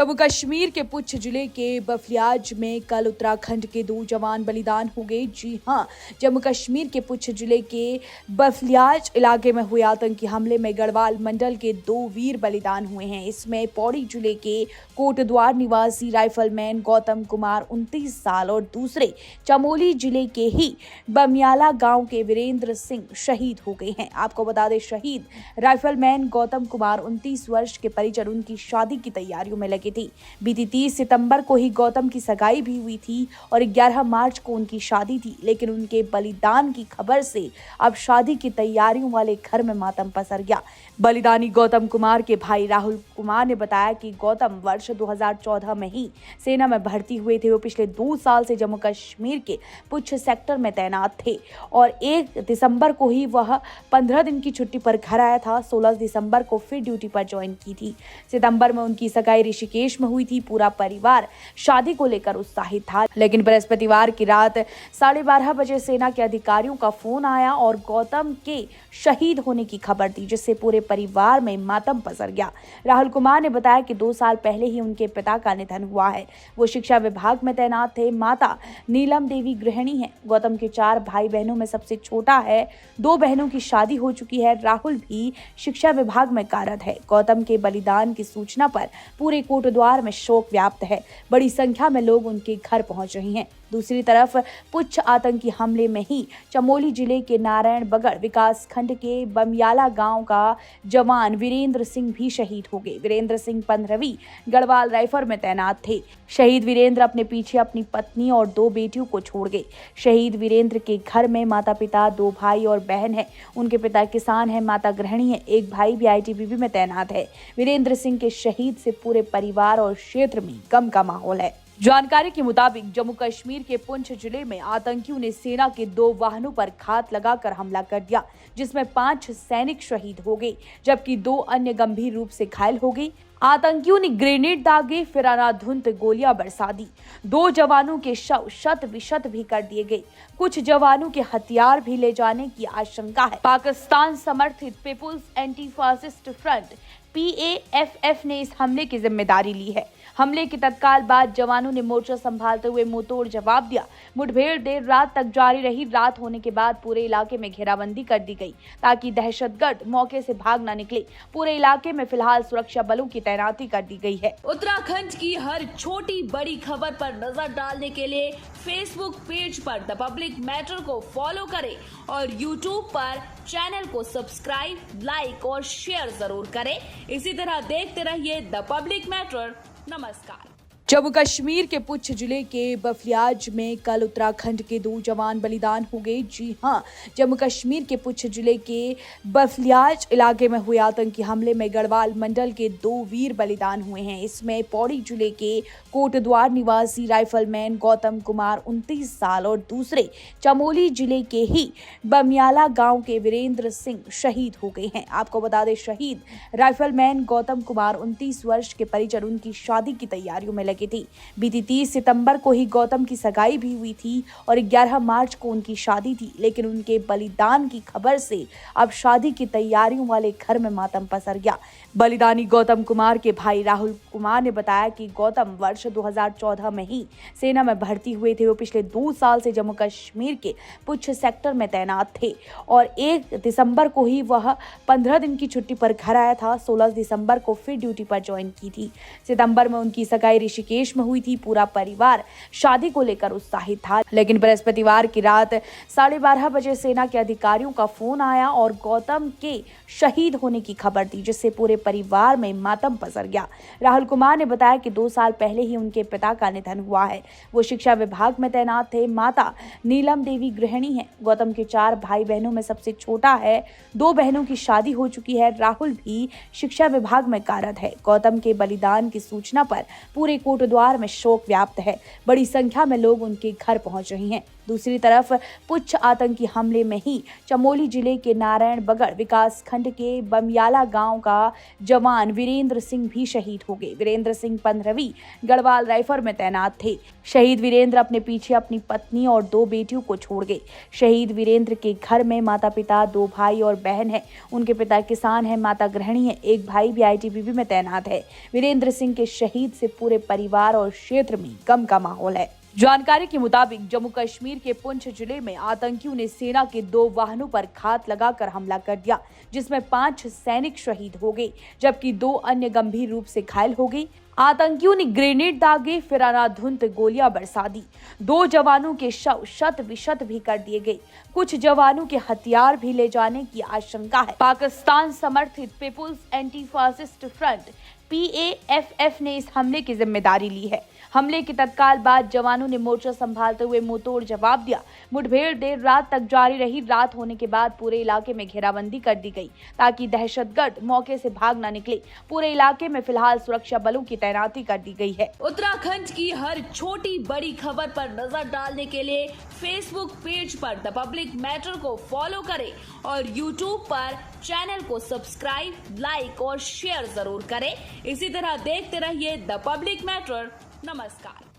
जम्मू कश्मीर के पुंछ जिले के बफलियाज में कल उत्तराखंड के 2 जवान बलिदान हो गए। जी हां, जम्मू कश्मीर के पुंछ जिले के बफलियाज इलाके में हुए आतंकी हमले में गढ़वाल मंडल के 2 वीर बलिदान हुए हैं। इसमें पौड़ी जिले के कोटद्वार निवासी राइफलमैन गौतम कुमार 29 साल और दूसरे चमोली जिले के ही बमियाला गांव के वीरेंद्र सिंह शहीद हो गए हैं। आपको बता दें, शहीद राइफलमैन गौतम कुमार 29 वर्ष के परिजन उनकी शादी की तैयारियों में लगे थी। बीती 30 सितंबर को ही गौतम की सगाई भी हुई थी और 11 मार्च को उनकी शादी थी, लेकिन उनके बलिदान की खबर से अब शादी की तैयारियों वाले घर में मातम पसर गया। बलिदानी गौतम कुमार के भाई राहुल कुमार ने बताया कि गौतम वर्ष 2014 में ही सेना में भर्ती हुए थे। वो पिछले 2 साल से जम्मू कश्मीर के पुंछ सेक्टर में तैनात थे और 1 दिसंबर को ही वह 15 दिन की छुट्टी पर घर आया था। 16 दिसंबर को फिर ड्यूटी पर ज्वाइन की थी। सितंबर में उनकी सगाई ऋषिकेश में हुई थी। पूरा परिवार शादी को लेकर उत्साहित था, लेकिन बृहस्पतिवार की रात 12:30 बजे सेना के अधिकारियों का फोन आया और गौतम के शहीद होने की खबर दी, जिससे पूरे परिवार में मातम पसर गया। राहुल कुमार ने बताया कि 2 साल पहले ही उनके पिता का निधन हुआ है। वो शिक्षा विभाग में तैनात थे। माता नीलम देवी गृहिणी है। गौतम के 4 भाई बहनों में सबसे छोटा है। 2 बहनों की शादी हो चुकी है। राहुल भी शिक्षा विभाग में कार्यरत है। गौतम के बलिदान की सूचना पर पूरे कोटद्वार में शोक व्याप्त है। बड़ी संख्या में लोग उनके घर पहुंच रहे हैं। दूसरी तरफ पुंछ आतंकी हमले में ही चमोली जिले के नारायण बगड़ विकास खंड के बमियाला गांव का जवान वीरेंद्र सिंह भी शहीद हो गए। वीरेंद्र सिंह 15वीं गढ़वाल राइफल में तैनात थे। शहीद वीरेंद्र अपने पीछे अपनी पत्नी और 2 बेटियों को छोड़ गए। शहीद वीरेंद्र के घर में माता पिता, 2 भाई और बहन है। उनके पिता किसान है, माता गृहिणी है। एक भाई भी आईटीबीपी में तैनात है। वीरेंद्र सिंह के शहीद से पूरे परिवार और क्षेत्र में गम का माहौल है। जानकारी के मुताबिक जम्मू कश्मीर के पुंछ जिले में आतंकियों ने सेना के 2 वाहनों पर घात लगाकर हमला कर दिया, जिसमें 5 सैनिक शहीद हो गए, जबकि 2 अन्य गंभीर रूप से घायल हो गए। आतंकियों ने ग्रेनेड दागे, फिर अनाधुंध गोलियां बरसा दी। 2 जवानों के शव शत विशत भी कर दिए गए। कुछ जवानों के हथियार भी ले जाने की आशंका है। पाकिस्तान समर्थित people's anti fascist front PAFF ने इस हमले की जिम्मेदारी ली है। हमले के तत्काल बाद जवानों ने मोर्चा संभालते हुए मुंहतोड़ जवाब दिया। मुठभेड़ देर रात तक जारी रही। रात होने के बाद पूरे इलाके में घेराबंदी कर दी गई ताकि दहशतगर्द मौके से भाग न निकले। पूरे इलाके में फिलहाल सुरक्षा बलों की तैनाती कर दी गई है। उत्तराखंड की हर छोटी बड़ी खबर पर नजर डालने के लिए फेसबुक पेज पर द पब्लिक मैटर को फॉलो करें और यूट्यूब पर चैनल को सब्सक्राइब, लाइक और शेयर जरूर करें। इसी तरह देखते रहिए द पब्लिक मैटर। नमस्कार। जम्मू कश्मीर के पुंछ जिले के बफलियाज में कल उत्तराखंड के 2 जवान बलिदान हो गए। जी हां, जम्मू कश्मीर के पुंछ जिले के बफलियाज इलाके में हुए आतंकी हमले में गढ़वाल मंडल के 2 वीर बलिदान हुए हैं। इसमें पौड़ी जिले के कोटद्वार निवासी राइफलमैन गौतम कुमार 29 साल और दूसरे चमोली जिले के ही बमियाला गांव के वीरेंद्र सिंह शहीद हो गए हैं। आपको बता दें, शहीद राइफलमैन गौतम कुमार 29 वर्ष के परिजन उनकी शादी की तैयारियों में लगी थी। बीती 30 सितंबर को ही गौतम की सगाई भी हुई थी और 11 मार्च को उनकी शादी थी, लेकिन उनके बलिदान की खबर से अब शादी की तैयारियों वाले घर में मातम पसर गया। बलिदानी गौतम कुमार के भाई राहुल कुमार ने बताया कि गौतम वर्ष 2014 में ही सेना में भर्ती हुए थे। वो पिछले 2 साल से जम्मू कश्मीर के पुंछ सेक्टर में तैनात थे और 1 दिसंबर को ही वह 15 दिन की छुट्टी पर घर आया था। 16 दिसंबर को फिर ड्यूटी पर ज्वाइन की थी। सितंबर में उनकी सगाई ऋषिकेश में हुई थी। पूरा परिवार शादी को लेकर उत्साहित था, लेकिन बृहस्पतिवार की रात 12:30 बजे सेना के अधिकारियों का फोन आया और गौतम के शहीद होने की खबर दी, जिससे पूरे परिवार में मातम पसर गया। राहुल कुमार ने बताया कि 2 साल पहले ही उनके पिता का निधन हुआ है। वो शिक्षा विभाग में तैनात थे। माता नीलम देवी गृहिणी है। गौतम के 4 भाई बहनों में सबसे छोटा है। 2 बहनों की शादी हो चुकी है। राहुल भी शिक्षा विभाग में कार्यरत है। गौतम के बलिदान की सूचना पर पूरे कोटद्वार में शोक व्याप्त है। बड़ी संख्या में लोग उनके घर पहुंच रहे हैं। दूसरी तरफ पुंछ आतंकी हमले में ही चमोली जिले के नारायणबगड़ विकास खंड के बमियाला गांव का जवान वीरेंद्र सिंह भी शहीद हो गए। वीरेंद्र सिंह 15वीं गढ़वाल राइफल में तैनात थे। शहीद वीरेंद्र अपने पीछे अपनी पत्नी और 2 बेटियों को छोड़ गए। शहीद वीरेंद्र के घर में माता पिता, 2 भाई और बहन है। उनके पिता किसान है, माता गृहिणी है, एक भाई भी आईटीबीपी में तैनात है। वीरेंद्र सिंह के शहीद से पूरे परिवार और क्षेत्र में गम का माहौल है। जानकारी के मुताबिक जम्मू कश्मीर के पुंछ जिले में आतंकियों ने सेना के 2 वाहनों पर घात लगाकर हमला कर दिया, जिसमें 5 सैनिक शहीद हो गए जबकि 2 अन्य गंभीर रूप से घायल हो गए। आतंकियों ने ग्रेनेड दागे, फिर अनाधुंध गोलियां बरसा दी। 2 जवानों के शव शत विशत भी कर दिए गए। कुछ जवानों के हथियार भी ले जाने की आशंका है। पाकिस्तान समर्थित people's anti fascist front PAFF ने इस हमले की जिम्मेदारी ली है। हमले के तत्काल बाद जवानों ने मोर्चा संभालते हुए मुंहतोड़ जवाब दिया। मुठभेड़ देर रात तक जारी रही। रात होने के बाद पूरे इलाके में घेराबंदी कर दी गई ताकि दहशतगर्द मौके से भाग न निकले। पूरे इलाके में फिलहाल सुरक्षा बलों की तैनाती कर दी गई है। उत्तराखंड की हर छोटी बड़ी खबर पर नजर डालने के लिए फेसबुक पेज पर द पब्लिक मैटर को फॉलो करें और यूट्यूब पर चैनल को सब्सक्राइब, लाइक और शेयर जरूर करें। इसी तरह देखते रहिए द पब्लिक मैटर। नमस्कार।